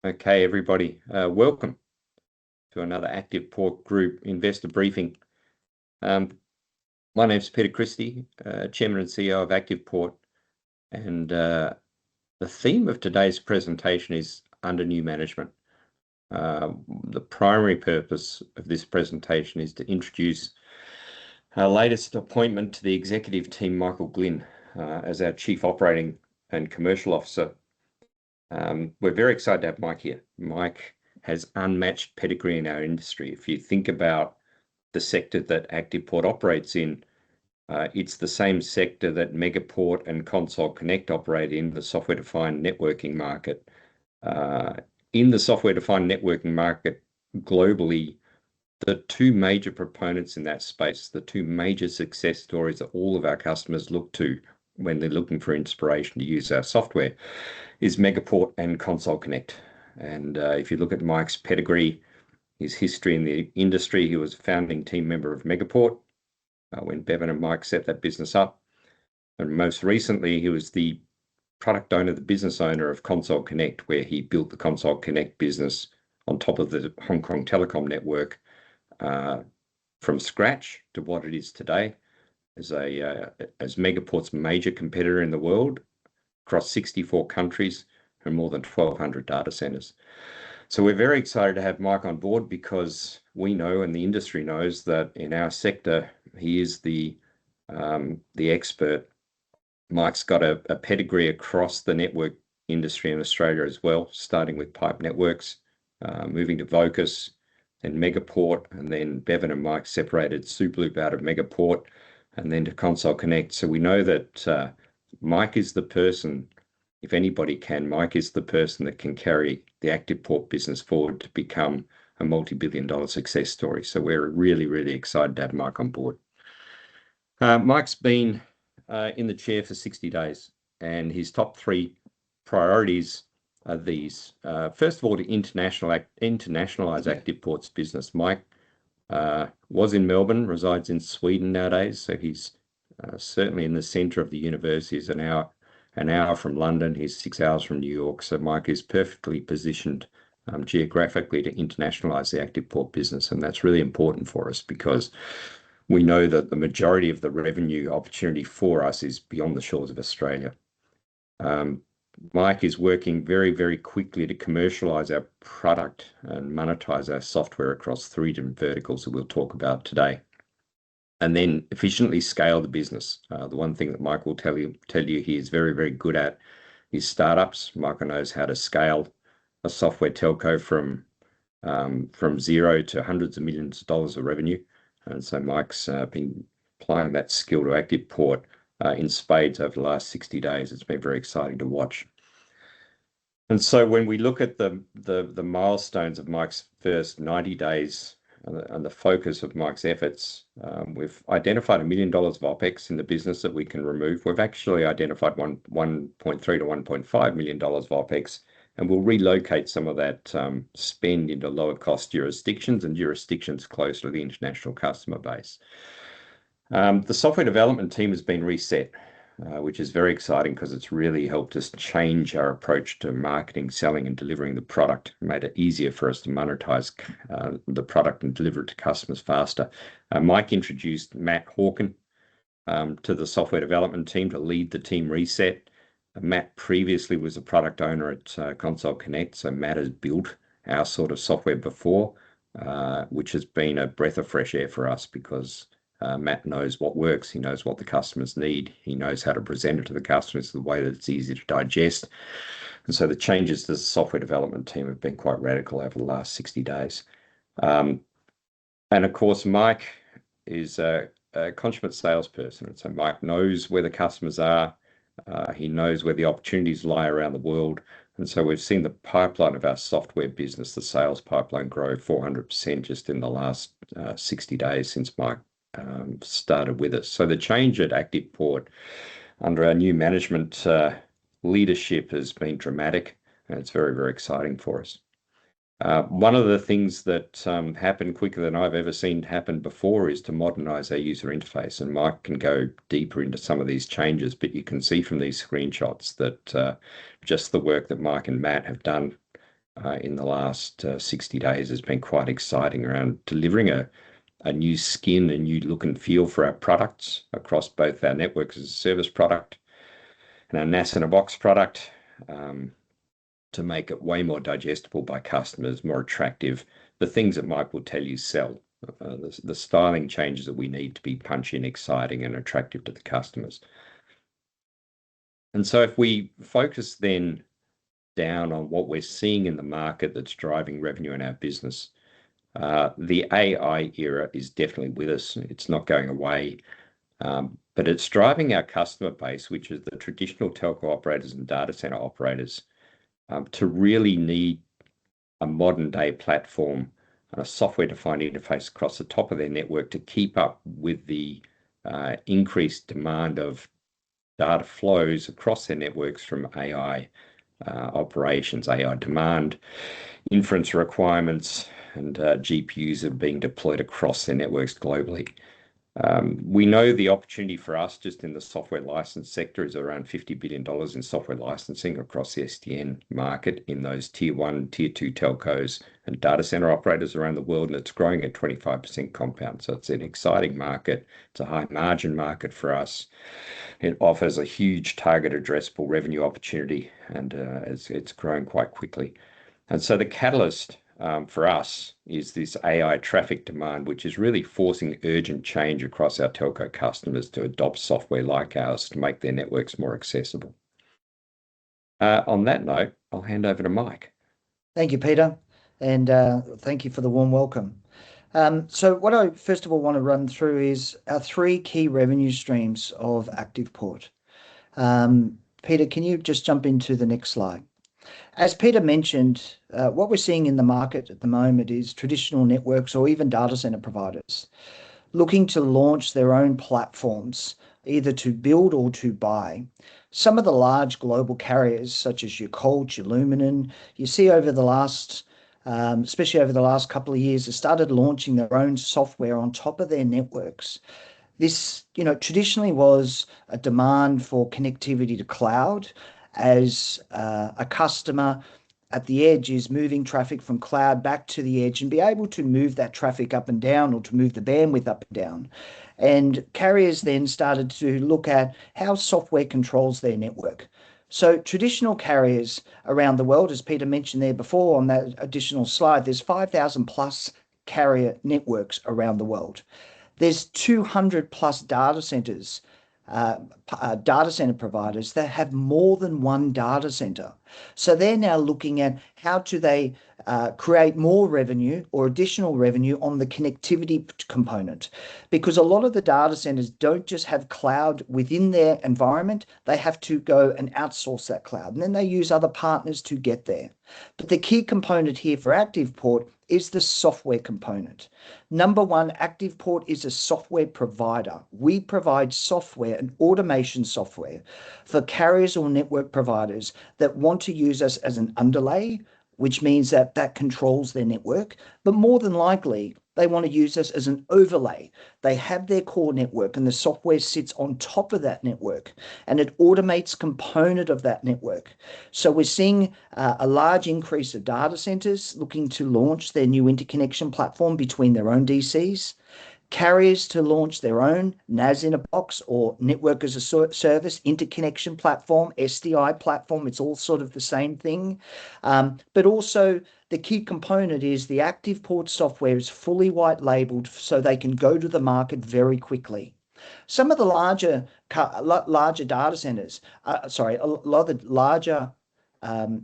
Okay, everybody, welcome to another Active Port Group investor briefing. My name's Peter Christie, Chairman and CEO of Active Port, and the theme of today's presentation is under new management. The primary purpose of this presentation is to introduce our latest appointment to the executive team, Michael Glynn, as our Chief Operating and Commercial Officer. We're very excited to have Mike here. Mike has unmatched pedigree in our industry. If you think about the sector that ActivePort operates in, it's the same sector that Megaport and Console Connect operate in, the software-defined networking market. In the software-defined networking market globally, the two major proponents in that space, the two major success stories that all of our customers look to when they're looking for inspiration to use our software, is Megaport and Console Connect. And if you look at Mike's pedigree, his history in the industry, he was a founding team member of Megaport when Bevan and Mike set that business up. And most recently, he was the product owner, the business owner of Console Connect, where he built the Console Connect business on top of the Hong Kong Telecom network from scratch to what it is today as Megaport's major competitor in the world, across 64 countries and more than 1,200 data centers. So we're very excited to have Mike on board because we know, and the industry knows, that in our sector, he is the expert. Mike's got a pedigree across the network industry in Australia as well, starting with Pipe Networks, moving to Vocus and Megaport, and then Bevan and Mike separated Superloop out of Megaport, and then to Console Connect. So we know that Mike is the person, if anybody can, Mike is the person that can carry the ActivePort business forward to become a multi-billion-dollar success story. So we're really, really excited to have Mike on board. Mike's been in the chair for 60 days, and his top three priorities are these. First of all, to internationalize ActivePort's business. Mike was in Melbourne, resides in Sweden nowadays, so he's certainly in the center of the universe. He's an hour from London. He's 6 hours from New York. So Mike is perfectly positioned geographically to internationalize the ActivePort business. And that's really important for us because we know that the majority of the revenue opportunity for us is beyond the shores of Australia. Mike is working very, very quickly to commercialize our product and monetize our software across 3 different verticals that we'll talk about today, and then efficiently scale the business. The one thing that Mike will tell you he is very, very good at is startups. Michael knows how to scale a software telco from zero to hundreds of millions of dollars of revenue. And so Mike's been applying that skill to ActivePort in spades over the last 60 days. It's been very exciting to watch. And so when we look at the milestones of Mike's first 90 days and the focus of Mike's efforts, we've identified $1 million of OPEX in the business that we can remove. We've actually identified $1.3 to $1.5 million of OPEX, and we'll relocate some of that spend into lower cost jurisdictions and jurisdictions close to the international customer base. The software development team has been reset, which is very exciting because it's really helped us change our approach to marketing, selling, and delivering the product, made it easier for us to monetize the product and deliver it to customers faster. Mike introduced Matt Hawken to the software development team to lead the team reset. Matt previously was a product owner at Console Connect, so Matt has built our sort of software before, which has been a breath of fresh air for us because Matt knows what works. He knows what the customers need. He knows how to present it to the customers in the way that it's easy to digest. And so the changes to the software development team have been quite radical over the last 60 days. And of course, Mike is a consummate salesperson. And so Mike knows where the customers are. He knows where the opportunities lie around the world. And so we've seen the pipeline of our software business, the sales pipeline, grow 400% just in the last 60 days since Mike started with us. So the change at ActivePort under our new management leadership has been dramatic, and it's very, very exciting for us. One of the things that happened quicker than I've ever seen happen before is to modernize our user interface, and Mike can go deeper into some of these changes, but you can see from these screenshots that just the work that Mike and Matt have done in the last 60 days has been quite exciting around delivering a new skin, a new look and feel for our products across both our networks as a service product and our NAS in a box product, to make it way more digestible by customers, more attractive. The things that Mike will tell you sell, the styling changes that we need to be punchy and exciting and attractive to the customers. And so if we focus then down on what we're seeing in the market that's driving revenue in our business, the AI era is definitely with us. It's not going away, but it's driving our customer base, which is the traditional telco operators and data center operators, to really need a modern day platform and a software-defined interface across the top of their network to keep up with the increased demand of data flows across their networks from AI operations, AI demand, inference requirements, and GPUs are being deployed across their networks globally. We know the opportunity for us just in the software license sector is around $50 billion in software licensing across the SDN market in those tier 1, tier 2 telcos and data center operators around the world, and it's growing at 25% compound. So it's an exciting market. It's a high margin market for us. It offers a huge target addressable revenue opportunity, and it's growing quite quickly. And so the catalyst for us is this AI traffic demand, which is really forcing urgent change across our telco customers to adopt software like ours to make their networks more accessible. On that note, I'll hand over to Mike. Thank you, Peter, and thank you for the warm welcome. So what I first of all want to run through is our 3 key revenue streams of ActivePort. Peter, can you just jump into the next slide? As Peter mentioned, what we're seeing in the market at the moment is traditional networks or even data center providers looking to launch their own platforms, either to build or to buy. Some of the large global carriers, such as your Colt, your Lumen, you see over the last, especially over the last couple of years, have started launching their own software on top of their networks. This, traditionally was a demand for connectivity to cloud, as a customer at the edge is moving traffic from cloud back to the edge and be able to move that traffic up and down or to move the bandwidth up and down. And carriers then started to look at how software controls their network. So traditional carriers around the world, as Peter mentioned there before on that additional slide, there's 5,000 plus carrier networks around the world. There's 200 plus data centers, data center providers that have more than one data center. So they're now looking at how do they create more revenue or additional revenue on the connectivity component, because a lot of the data centers don't just have cloud within their environment, they have to go and outsource that cloud, and then they use other partners to get there. But the key component here for ActivePort is the software component. Number one, ActivePort is a software provider. We provide software and automation software for carriers or network providers that want to use us as an underlay, which means that that controls their network, but more than likely, they want to use us as an overlay. They have their core network and the software sits on top of that network and it automates component of that network. So we're seeing a large increase of data centers looking to launch their new interconnection platform between their own DCs, carriers to launch their own NAS in a box or network as a service interconnection platform, SDI platform. It's all sort of the same thing. But also the key component is the ActivePort software is fully white labeled so they can go to the market very quickly. Some of the larger data centers, a lot of the larger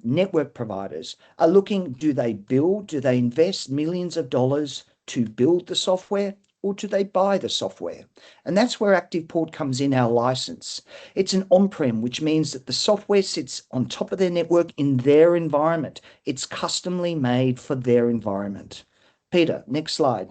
network providers are looking, do they build, do they invest millions of dollars to build the software, or do they buy the software? And that's where ActivePort comes in, our license. It's an on-prem, which means that the software sits on top of their network in their environment. It's customly made for their environment. Peter, next slide.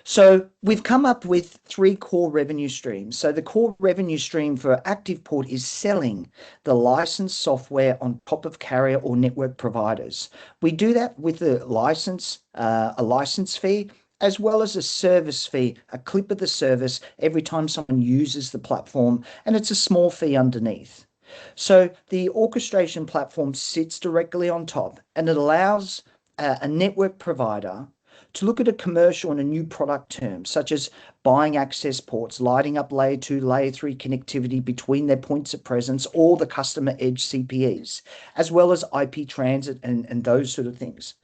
So we've come up with 3 core revenue streams. So the core revenue stream for ActivePort is selling the licensed software on top of carrier or network providers. We do that with a license fee, as well as a service fee, a clip of the service every time someone uses the platform, and it's a small fee underneath. So the orchestration platform sits directly on top, and it allows a network provider to look at a commercial and a new product term, such as buying access ports, lighting up layer 2, layer 3 connectivity between their points of presence or the customer edge CPEs, as well as IP transit and those sort of things.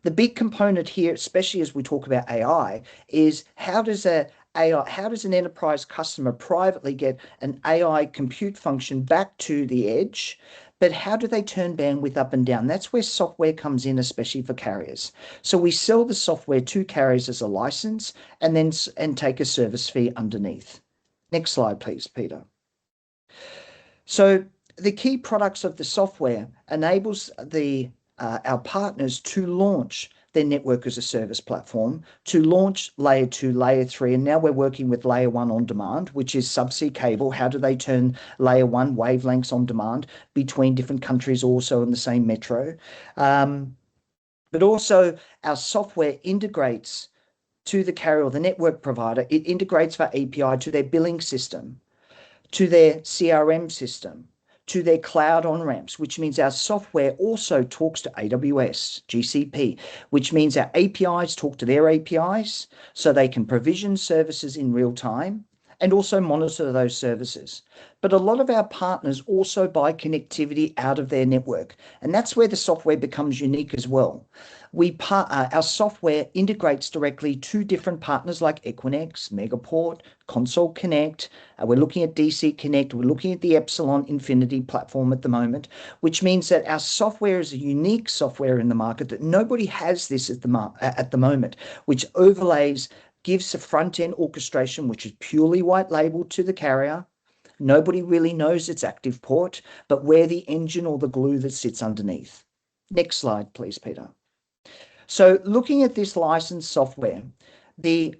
The big component here, especially as we talk about AI, is how does an enterprise customer privately get an AI compute function back to the edge, but how do they turn bandwidth up and down? That's where software comes in, especially for carriers. So we sell the software to carriers as a license and take a service fee underneath. Next slide, please, Peter. So the key products of the software enables our partners to launch their network as a service platform, to launch layer 2, layer 3, and now we're working with layer 1 on demand, which is subsea cable. How do they turn layer 1 wavelengths on demand between different countries also in the same metro? But also our software integrates to the carrier or the network provider. It integrates via API to their billing system, to their CRM system, to their cloud on-ramps, which means our software also talks to AWS, GCP, which means our APIs talk to their APIs so they can provision services in real time and also monitor those services. But a lot of our partners also buy connectivity out of their network, and that's where the software becomes unique as well. Our software integrates directly to different partners like Equinix, Megaport, Console Connect. We're looking at DC Connect. We're looking at the Epsilon Infinity platform at the moment, which means that our software is a unique software in the market that nobody has this at the moment, which overlays, gives a front-end orchestration, which is purely white labeled to the carrier. Nobody really knows it's ActivePort, but we're the engine or the glue that sits underneath. Next slide, please, Peter. So looking at this licensed software, the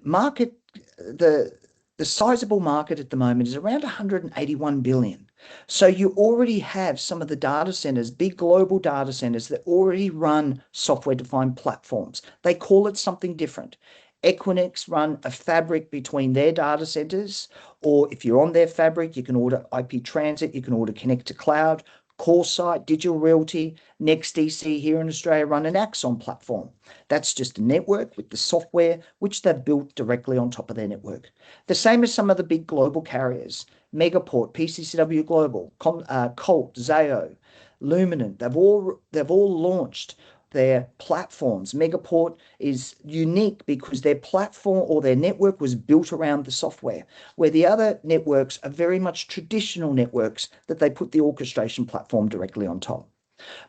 sizable market at the moment is around 181 billion. So you already have some of the data centers, big global data centers that already run software-defined platforms. They call it something different. Equinix run a fabric between their data centers, or if you're on their fabric, you can order IP transit, you can order connect to cloud. CoreSite, Digital Realty, NextDC here in Australia run an Axon platform. That's just a network with the software which they've built directly on top of their network. The same as some of the big global carriers, Megaport, PCCW Global, Colt, Zayo, Luminant. They've all launched their platforms. Megaport is unique because their platform or their network was built around the software, where the other networks are very much traditional networks that they put the orchestration platform directly on top.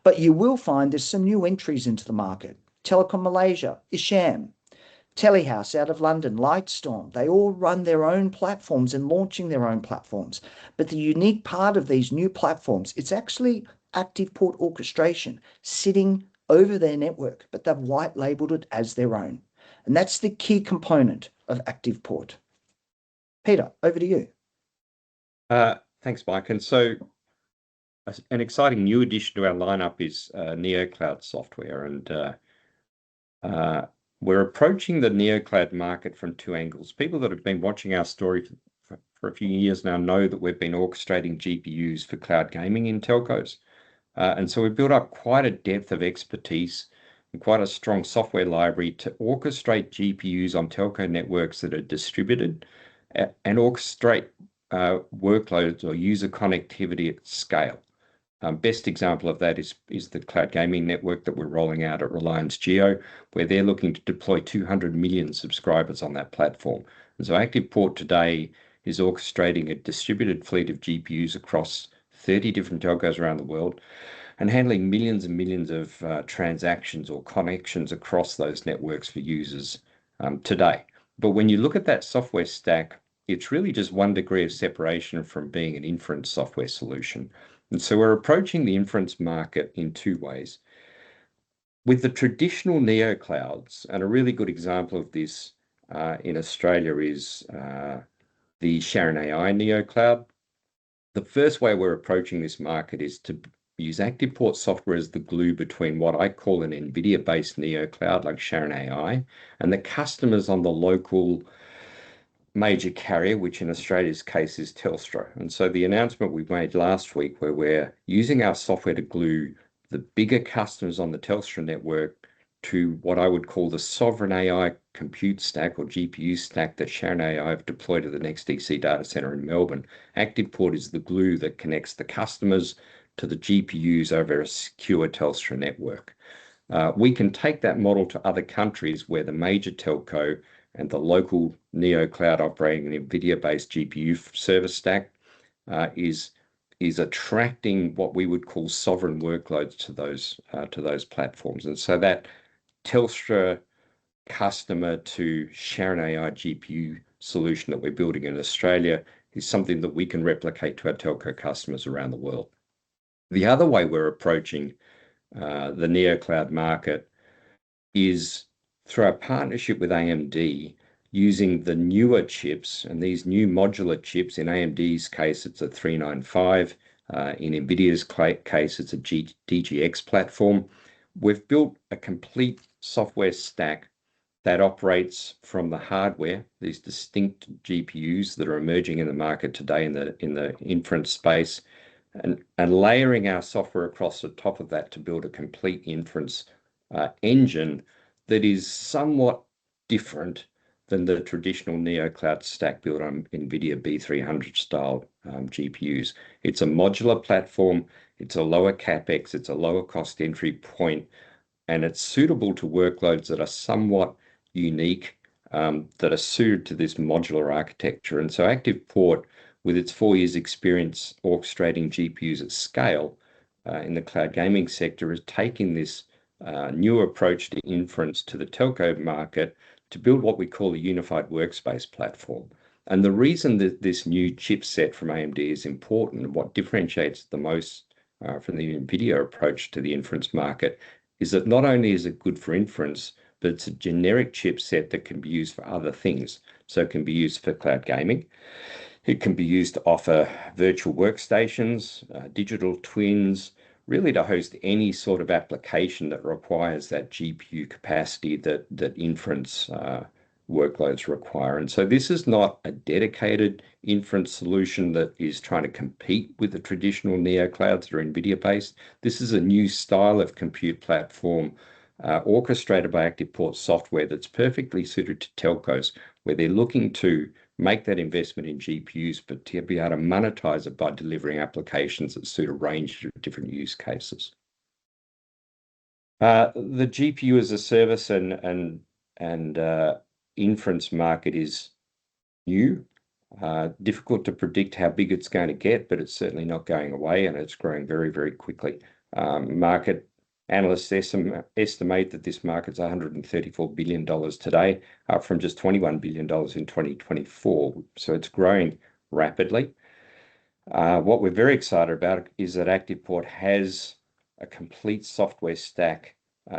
But you will find there's some new entries into the market. Telecom Malaysia, Isham, Telehouse out of London, Lightstorm, they all run their own platforms and launching their own platforms. But the unique part of these new platforms, it's actually ActivePort orchestration sitting over their network, but they've white labeled it as their own. And that's the key component of ActivePort. Peter, over to you. Thanks, Mike. And so an exciting new addition to our lineup is NeoCloud software. And we're approaching the NeoCloud market from two angles. People that have been watching our story for a few years now know that we've been orchestrating GPUs for cloud gaming in telcos. And so we've built up quite a depth of expertise and quite a strong software library to orchestrate GPUs on telco networks that are distributed and orchestrate workloads or user connectivity at scale. Best example of that is the cloud gaming network that we're rolling out at Reliance Jio, where they're looking to deploy 200 million subscribers on that platform. And so ActivePort today is orchestrating a distributed fleet of GPUs across 30 different telcos around the world and handling millions and millions of transactions or connections across those networks for users today. But when you look at that software stack, it's really just one degree of separation from being an inference software solution. And so we're approaching the inference market in two ways. With the traditional neoclouds, and a really good example of this in Australia is the Sharon AI neocloud. The first way we're approaching this market is to use ActivePort software as the glue between what I call an NVIDIA-based neocloud like Sharon AI and the customers on the local major carrier, which in Australia's case is Telstra. And so the announcement we made last week, where we're using our software to glue the bigger customers on the Telstra network to what I would call the sovereign AI compute stack or GPU stack that Sharon AI have deployed at the NextDC data center in Melbourne. ActivePort is the glue that connects the customers to the GPUs over a secure Telstra network. We can take that model to other countries where the major telco and the local neo cloud operating an NVIDIA-based GPU service stack is attracting what we would call sovereign workloads to those platforms. And so that Telstra customer to Sharon AI GPU solution that we're building in Australia is something that we can replicate to our telco customers around the world. The other way we're approaching the neo cloud market is through our partnership with AMD, using the newer chips, and these new modular chips. In AMD's case, it's a 395. In NVIDIA's case, it's a DGX platform. We've built a complete software stack that operates from the hardware, these distinct GPUs that are emerging in the market today in the inference space, and layering our software across the top of that to build a complete inference engine that is somewhat different than the traditional neo cloud stack built on NVIDIA B300 style GPUs. It's a modular platform, it's a lower CapEx, it's a lower cost entry point, and it's suitable to workloads that are somewhat unique, that are suited to this modular architecture. And so ActivePort, with its 4 years experience orchestrating GPUs at scale in the cloud gaming sector, is taking this new approach to inference to the telco market to build what we call a unified workspace platform. And the reason that this new chipset from AMD is important, and what differentiates the most from the NVIDIA approach to the inference market, is that not only is it good for inference, but it's a generic chipset that can be used for other things. So it can be used for cloud gaming. It can be used to offer virtual workstations, digital twins, really to host any sort of application that requires that GPU capacity that inference workloads require. And so this is not a dedicated inference solution that is trying to compete with the traditional neo clouds that are NVIDIA based. This is a new style of compute platform orchestrated by ActivePort software that's perfectly suited to telcos, where they're looking to make that investment in GPUs, but to be able to monetize it by delivering applications that suit a range of different use cases. The GPU as a service and inference market is new. Difficult to predict how big it's going to get, but it's certainly not going away, and it's growing very, very quickly. Market analysts estimate that this market's $134 billion today, up from just $21 billion in 2024. So it's growing rapidly. What we're very excited about is that ActivePort has a complete software stack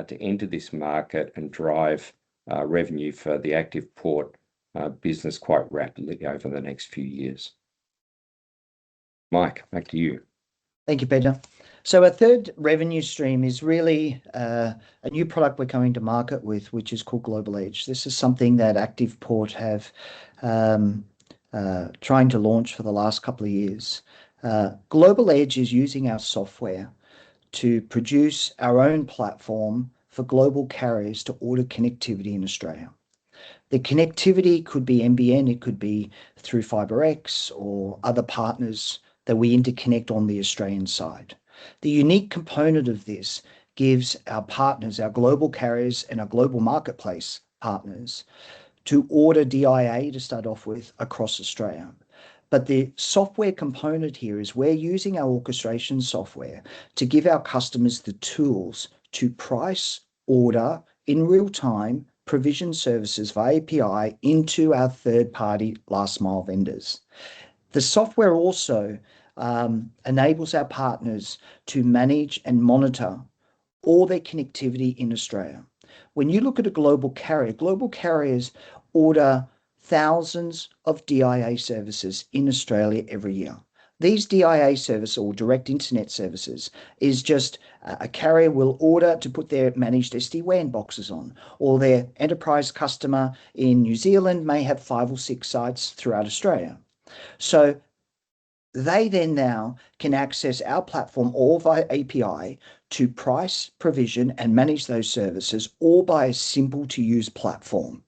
to enter this market and drive revenue for the ActivePort business quite rapidly over the next few years. Mike, back to you. Thank you, Peter. So our third revenue stream is really a new product we're coming to market with, which is called Global Edge. This is something that ActivePort have trying to launch for the last couple of years. Global Edge is using our software to produce our own platform for global carriers to order connectivity in Australia. The connectivity could be NBN, it could be through FiberX or other partners that we interconnect on the Australian side. The unique component of this gives our partners, our global carriers and our global marketplace partners, to order DIA to start off with across Australia. But the software component here is we're using our orchestration software to give our customers the tools to price, order in real time, provision services via API into our third-party last mile vendors. The software also enables our partners to manage and monitor all their connectivity in Australia. When you look at a global carrier, global carriers order thousands of DIA services in Australia every year. These DIA service or direct internet services is just a carrier will order to put their managed SD-WAN boxes on, or their enterprise customer in New Zealand may have 5 or 6 sites throughout Australia. So they then now can access our platform all via API to price, provision, and manage those services all by a simple to use platform.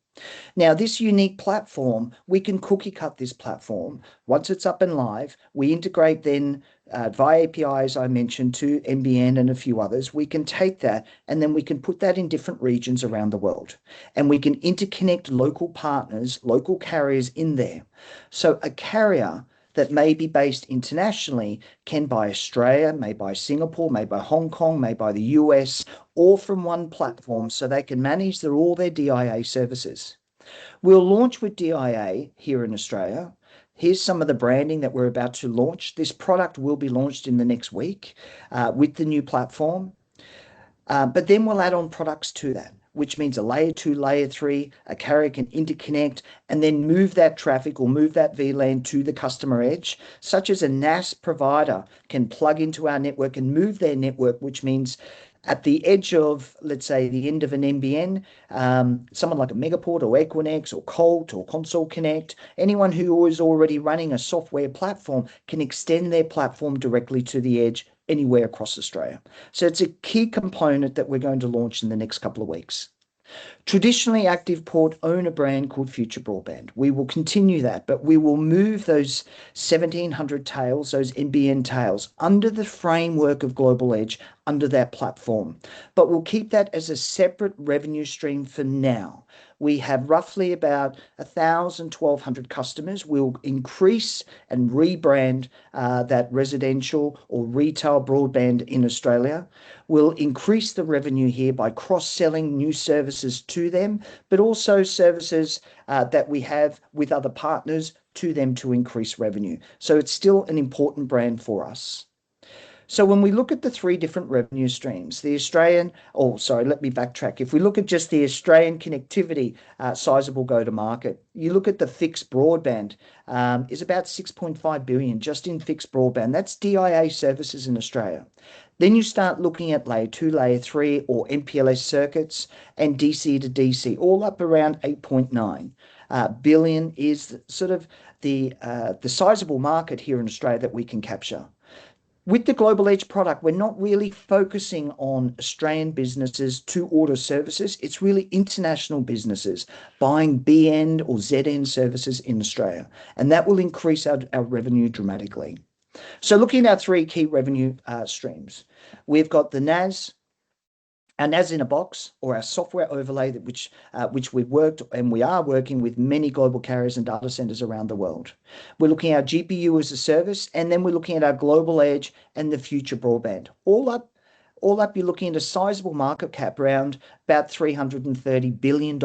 Now, this unique platform, we can cookie cut this platform. Once it's up and live, we integrate then via APIs, I mentioned, to NBN and a few others. We can take that and then we can put that in different regions around the world. And we can interconnect local partners, local carriers in there. So a carrier that may be based internationally can buy Australia, may buy Singapore, may buy Hong Kong, may buy the US, all from one platform so they can manage all their DIA services. We'll launch with DIA here in Australia. Here's some of the branding that we're about to launch. This product will be launched in the next week with the new platform. But then we'll add on products to that, which means a layer 2, layer 3, a carrier can interconnect and then move that traffic or move that VLAN to the customer edge, such as a NAS provider can plug into our network and move their network, which means at the edge of, let's say, the end of an NBN, someone like a Megaport or Equinix or Colt or Console Connect, anyone who is already running a software platform can extend their platform directly to the edge anywhere across Australia. So it's a key component that we're going to launch in the next couple of weeks. Traditionally, ActivePort own a brand called Future Broadband. We will continue that, but we will move those 1,700 tails, those NBN tails, under the framework of Global Edge, under that platform. But we'll keep that as a separate revenue stream for now. We have roughly about 1,000, 1,200 customers. We'll increase and rebrand that residential or retail broadband in Australia. We'll increase the revenue here by cross-selling new services to them, but also services that we have with other partners to them to increase revenue. So it's still an important brand for us. So when we look at the 3 different revenue streams, let me backtrack. If we look at just the Australian connectivity sizable go-to-market, you look at the fixed broadband is about 6.5 billion just in fixed broadband. That's DIA services in Australia. Then you start looking at layer 2, layer 3, or MPLS circuits and DC to DC, all up around 8.9 billion is sort of the sizable market here in Australia that we can capture. With the Global Edge product, we're not really focusing on Australian businesses to order services. It's really international businesses buying B-end or Z-end services in Australia, and that will increase our revenue dramatically. So looking at our 3 key revenue streams, we've got the NAS, our NAS in a box, or our software overlay, which we've worked and we are working with many global carriers and data centers around the world. We're looking at our GPU as a service, and then we're looking at our Global Edge and the Future Broadband. All up, you're looking at a sizable market cap around about $330 billion,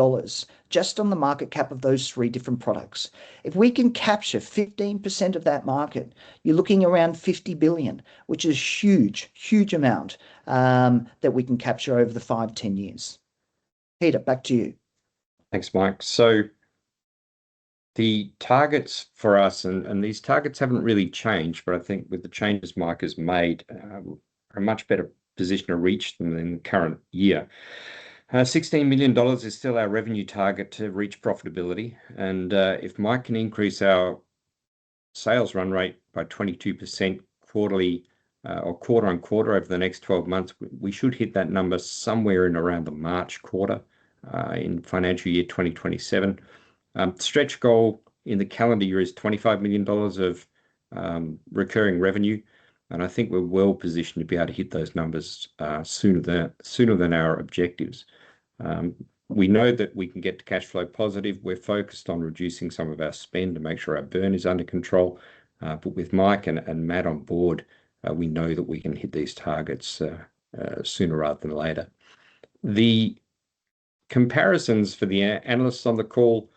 just on the market cap of those 3 different products. If we can capture 15% of that market, you're looking around 50 billion, which is huge, huge amount that we can capture over the 5-10 years. Peter, back to you. Thanks, Mike. So the targets for us, and these targets haven't really changed, but I think with the changes Mike has made, are a much better position to reach them in the current year. $16 million is still our revenue target to reach profitability. And if Mike can increase our sales run rate by 22% quarterly or quarter on quarter over the next 12 months, we should hit that number somewhere in around the March quarter in financial year 2027. Stretch goal in the calendar year is $25 million of recurring revenue. And I think we're well positioned to be able to hit those numbers sooner than our objectives. We know that we can get to cash flow positive. We're focused on reducing some of our spend to make sure our burn is under control. But with Mike and Matt on board, we know that we can hit these targets sooner rather than later. The comparisons for the analysts on the call,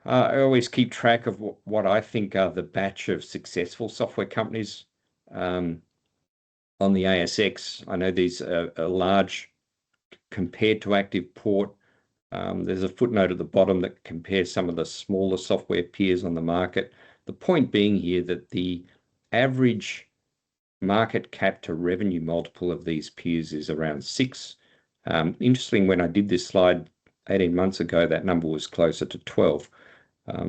I always keep track of what I think are the batch of successful software companies on the ASX. I know these are large compared to ActivePort. There's a footnote at the bottom that compares some of the smaller software peers on the market. The point being here that the average market cap to revenue multiple of these peers is around 6. Interesting, when I did this slide 18 months ago, that number was closer to 12.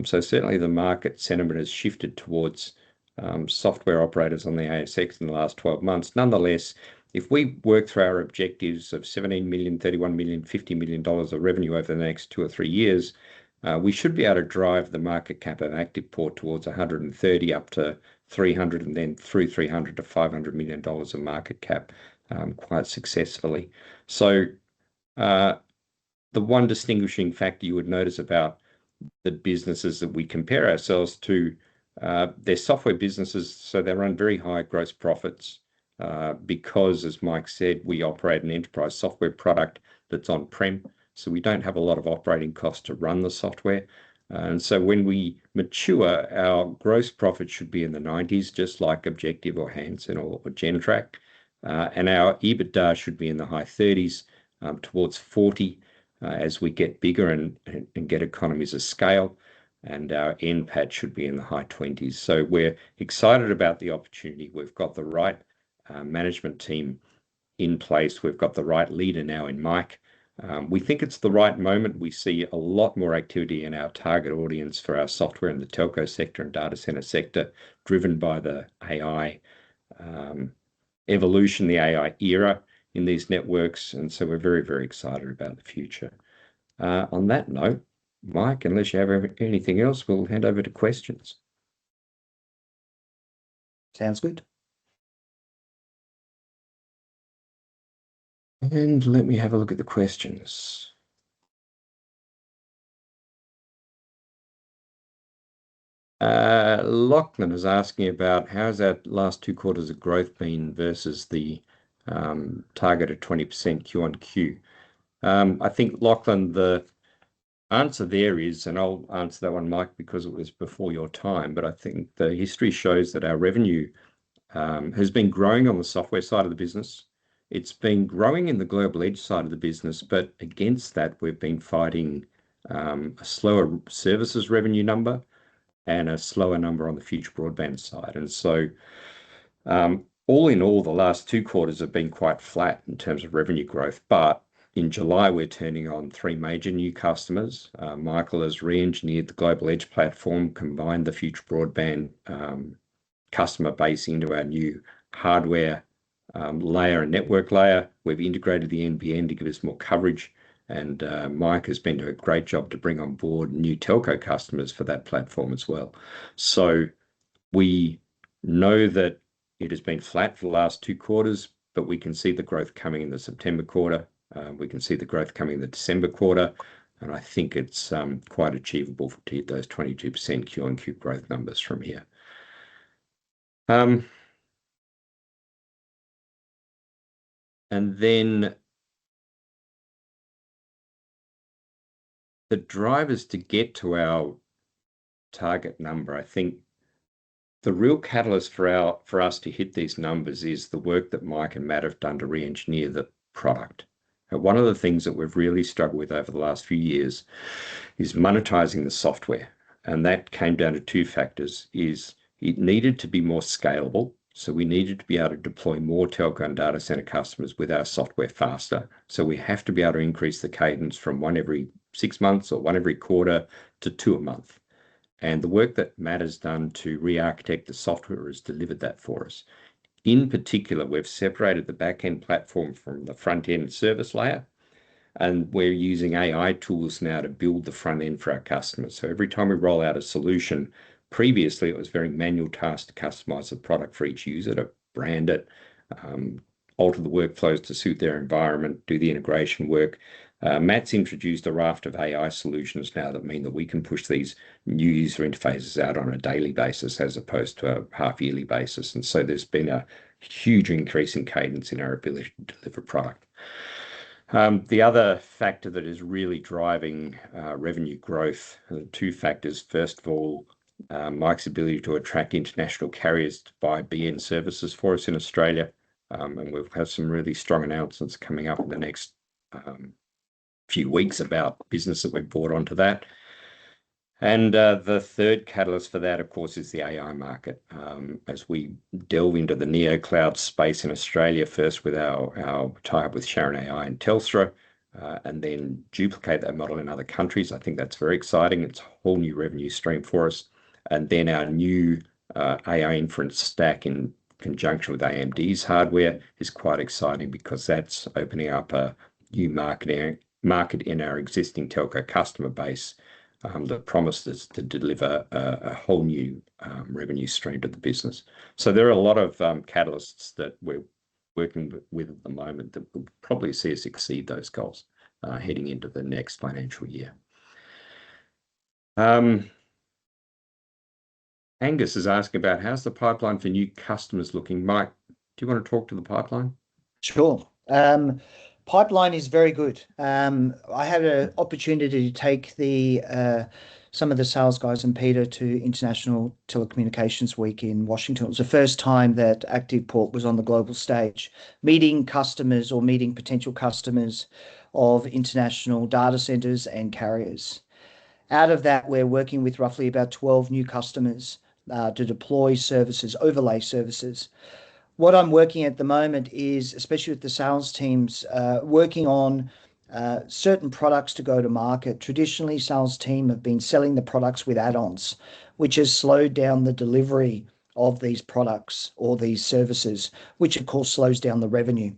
So certainly the market sentiment has shifted towards software operators on the ASX in the last 12 months. Nonetheless, if we work through our objectives of 17 million, 31 million, $50 million of revenue over the next 2 or 3 years, we should be able to drive the market cap of ActivePort towards 130 up to 300, and then through 300 to $500 million of market cap quite successfully. So the one distinguishing factor you would notice about the businesses that we compare ourselves to, they're software businesses, so they run very high gross profits because, as Mike said, we operate an enterprise software product that's on-prem, so we don't have a lot of operating costs to run the software. And so when we mature, our gross profit should be in the 90s, just like Objective or Hansen or Gentrack. And our EBITDA should be in the high 30s towards 40 as we get bigger and get economies of scale. And our NPAT should be in the high 20s. So we're excited about the opportunity. We've got the right management team in place. We've got the right leader now in Mike. We think it's the right moment. We see a lot more activity in our target audience for our software in the telco sector and data center sector, driven by the AI evolution, the AI era in these networks. And so we're very, very excited about the future. On that note, Mike, unless you have anything else, we'll hand over to questions. Sounds good. And let me have a look at the questions. Lachlan is asking about how's that last 2 quarters of growth been versus the target of 20% Q on Q. I think, Lachlan, the answer there is, and I'll answer that one, Mike, because it was before your time, but I think the history shows that our revenue has been growing on the software side of the business. It's been growing in the global edge side of the business, but against that, we've been fighting a slower services revenue number and a slower number on the future broadband side. And so all in all, the last 2 quarters have been quite flat in terms of revenue growth. But in July, we're turning on 3 major new customers. Michael has re-engineered the global edge platform, combined the future broadband customer base into our new hardware layer and network layer. We've integrated the NBN to give us more coverage. And Mike has been doing a great job to bring on board new telco customers for that platform as well. So we know that it has been flat for the last 2 quarters, but we can see the growth coming in the September quarter. We can see the growth coming in the December quarter. And I think it's quite achievable to hit those 22% Q on Q growth numbers from here. And then the drivers to get to our target number, I think the real catalyst for us to hit these numbers is the work that Mike and Matt have done to re-engineer the product. And one of the things that we've really struggled with over the last few years is monetizing the software. And that came down to 2 factors. Is it needed to be more scalable. So we needed to be able to deploy more telco and data center customers with our software faster. So we have to be able to increase the cadence from 1 every 6 months or 1 every quarter to 2 a month. And the work that Matt has done to re-architect the software has delivered that for us. In particular, we've separated the back-end platform from the front-end service layer, and we're using AI tools now to build the front end for our customers. So every time we roll out a solution, previously it was very manual task to customize the product for each user, to brand it, alter the workflows to suit their environment, do the integration work. Matt's introduced a raft of AI solutions now that mean that we can push these new user interfaces out on a daily basis as opposed to a half-yearly basis. And so there's been a huge increase in cadence in our ability to deliver product. The other factor that is really driving revenue growth, 2 factors. First of all, Mike's ability to attract international carriers to buy BN services for us in Australia. And we'll have some really strong announcements coming up in the next few weeks about business that we've brought onto that. And the third catalyst for that, of course, is the AI market. As we delve into the neo cloud space in Australia, first with our tie-up with Sharon AI and Telstra, and then duplicate that model in other countries. I think that's very exciting. It's a whole new revenue stream for us. And then our new AI inference stack in conjunction with AMD's hardware is quite exciting because that's opening up a new market in our existing telco customer base that promises to deliver a whole new revenue stream to the business. So there are a lot of catalysts that we're working with at the moment that will probably see us exceed those goals heading into the next financial year. Angus is asking about how's the pipeline for new customers looking. Mike, do you want to talk to the pipeline? Sure. Pipeline is very good. I had an opportunity to take some of the sales guys and Peter to International Telecommunications Week in Washington. It was the first time that ActivePort was on the global stage, meeting customers or meeting potential customers of international data centers and carriers. Out of that, we're working with roughly about 12 new customers to deploy services, overlay services. What I'm working at the moment is, especially with the sales teams, working on certain products to go to market. Traditionally, sales team have been selling the products with add-ons, which has slowed down the delivery of these products or these services, which of course slows down the revenue.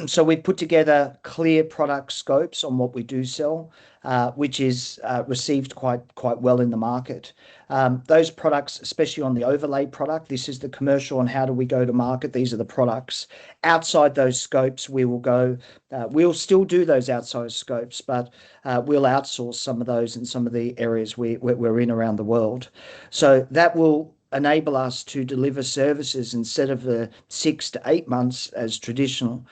So we've put together clear product scopes on what we do sell, which is received quite well in the market. Those products, especially on the overlay product, this is the commercial on how do we go to market. These are the products. Outside those scopes, we will go. We'll still do those outside scopes, but we'll outsource some of those in some of the areas we're in around the world. So that will enable us to deliver services instead of the 6 to 8 months as traditional.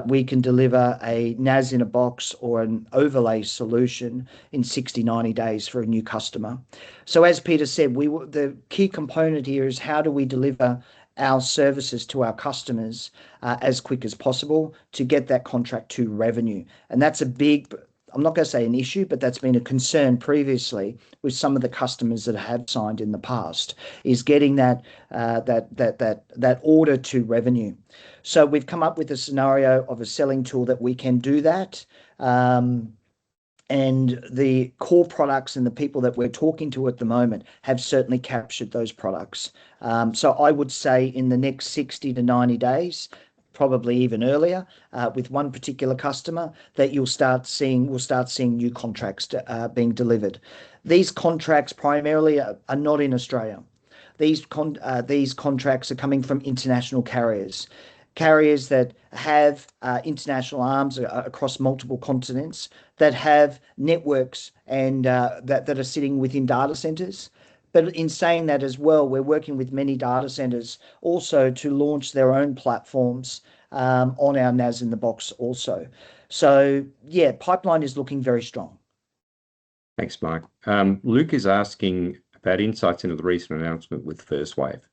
We can deliver a NAS in a box or an overlay solution in 60, 90 days for a new customer. So as Peter said, the key component here is how do we deliver our services to our customers as quick as possible to get that contract to revenue. And that's a big, I'm not going to say an issue, but that's been a concern previously with some of the customers that have signed in the past, is getting that order to revenue. So we've come up with a scenario of a selling tool that we can do that. And the core products and the people that we're talking to at the moment have certainly captured those products. So I would say in the next 60 to 90 days, probably even earlier, with one particular customer, that we'll start seeing new contracts being delivered. These contracts primarily are not in Australia. These contracts are coming from international carriers that have international arms across multiple continents, that have networks and that are sitting within data centers. But in saying that as well, we're working with many data centers also to launch their own platforms on our NAS in the box also. So yeah, pipeline is looking very strong. Thanks, Mike. Luke is asking about insights into the recent announcement with First Wave.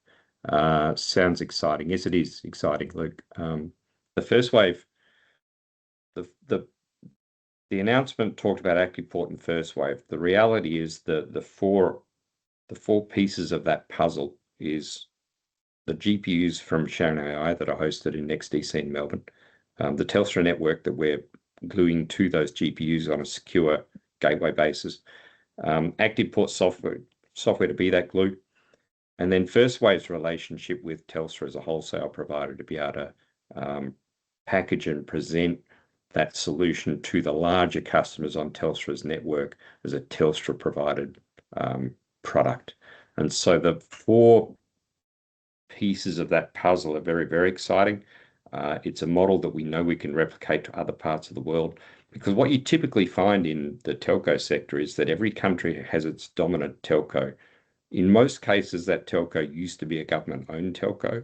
Sounds exciting. Yes, it is exciting, Luke. The First Wave, the announcement talked about ActivePort and First Wave. The reality is the four pieces of that puzzle is the GPUs from Sharon AI that are hosted in NextDC in Melbourne, the Telstra network that we're gluing to those GPUs on a secure gateway basis, ActivePort software to be that glue, and then First Wave's relationship with Telstra as a wholesale provider to be able to package and present that solution to the larger customers on Telstra's network as a Telstra provided product. And so the four pieces of that puzzle are very, very exciting. It's a model that we know we can replicate to other parts of the world, because what you typically find in the telco sector is that every country has its dominant telco. In most cases, that telco used to be a government-owned telco.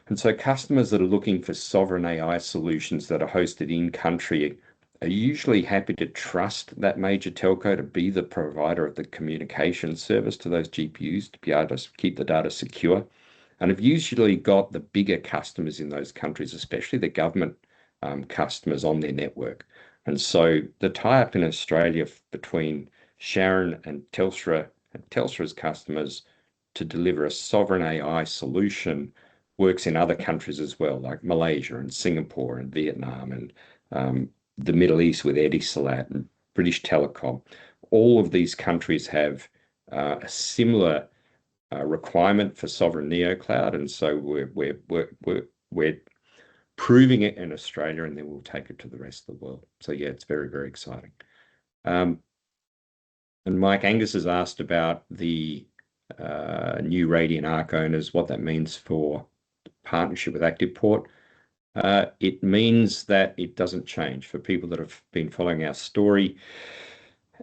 And so customers that are looking for sovereign AI solutions that are hosted in country are usually happy to trust that major telco to be the provider of the communication service to those GPUs to be able to keep the data secure. And have usually got the bigger customers in those countries, especially the government customers on their network. And so the tie-up in Australia between Sharon and Telstra's customers to deliver a sovereign AI solution works in other countries as well, like Malaysia and Singapore and Vietnam and the Middle East with Etisalat and British Telecom. All of these countries have a similar requirement for sovereign neocloud, and so we're proving it in Australia, and then we'll take it to the rest of the world. So yeah, it's very, very exciting. And Mike Angus has asked about the new Radian Arc owners, what that means for partnership with ActivePort. It means that it doesn't change. For people that have been following our story,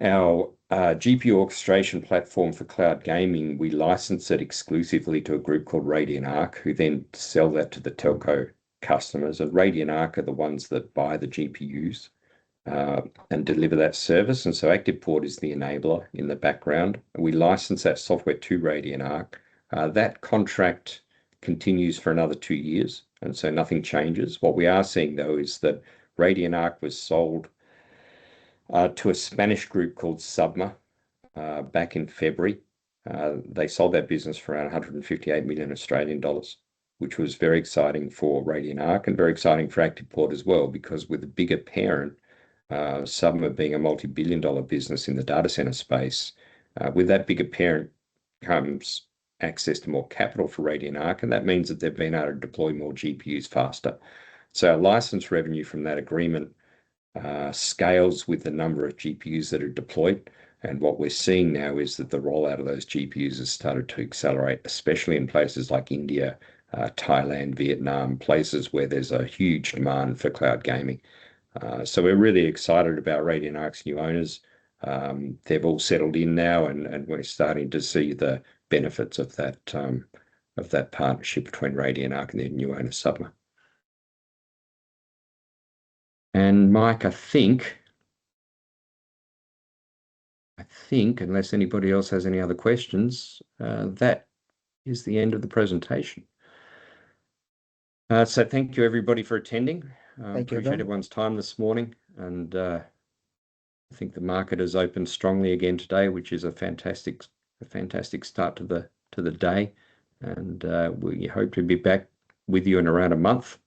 our GPU orchestration platform for cloud gaming, we license it exclusively to a group called Radian Arc, who then sell that to the telco customers. And Radian Arc are the ones that buy the GPUs and deliver that service. And so ActivePort is the enabler in the background. We license that software to Radian Arc. That contract continues for another 2 years, and so nothing changes. What we are seeing, though, is that Radian Arc was sold to a Spanish group called Subma back in February. They sold that business for around 158 million Australian dollars, which was very exciting for Radian Arc and very exciting for ActivePort as well, because with a bigger parent, Subma being a multi-billion-dollar business in the data center space, with that bigger parent comes access to more capital for Radian Arc, and that means that they've been able to deploy more GPUs faster. So our license revenue from that agreement scales with the number of GPUs that are deployed. And what we're seeing now is that the rollout of those GPUs has started to accelerate, especially in places like India, Thailand, Vietnam, places where there's a huge demand for cloud gaming. So we're really excited about Radian Arc's new owners. They've all settled in now, and we're starting to see the benefits of that partnership between Radian Arc and their new owner, Subma. And Mike, I think, unless anybody else has any other questions, that is the end of the presentation. So thank you everybody for attending. Thank you, appreciate everyone's time this morning, and I think the market has opened strongly again today, which is a fantastic start to the day. And we hope to be back with you in around a month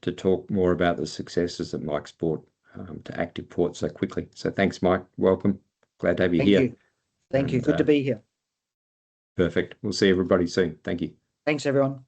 to talk more about the successes that Mike's brought to ActivePort so quickly. So thanks, Mike. Welcome. Glad to have you here. Thank you. Good to be here. Perfect. We'll see everybody soon. Thank you. Thanks, everyone.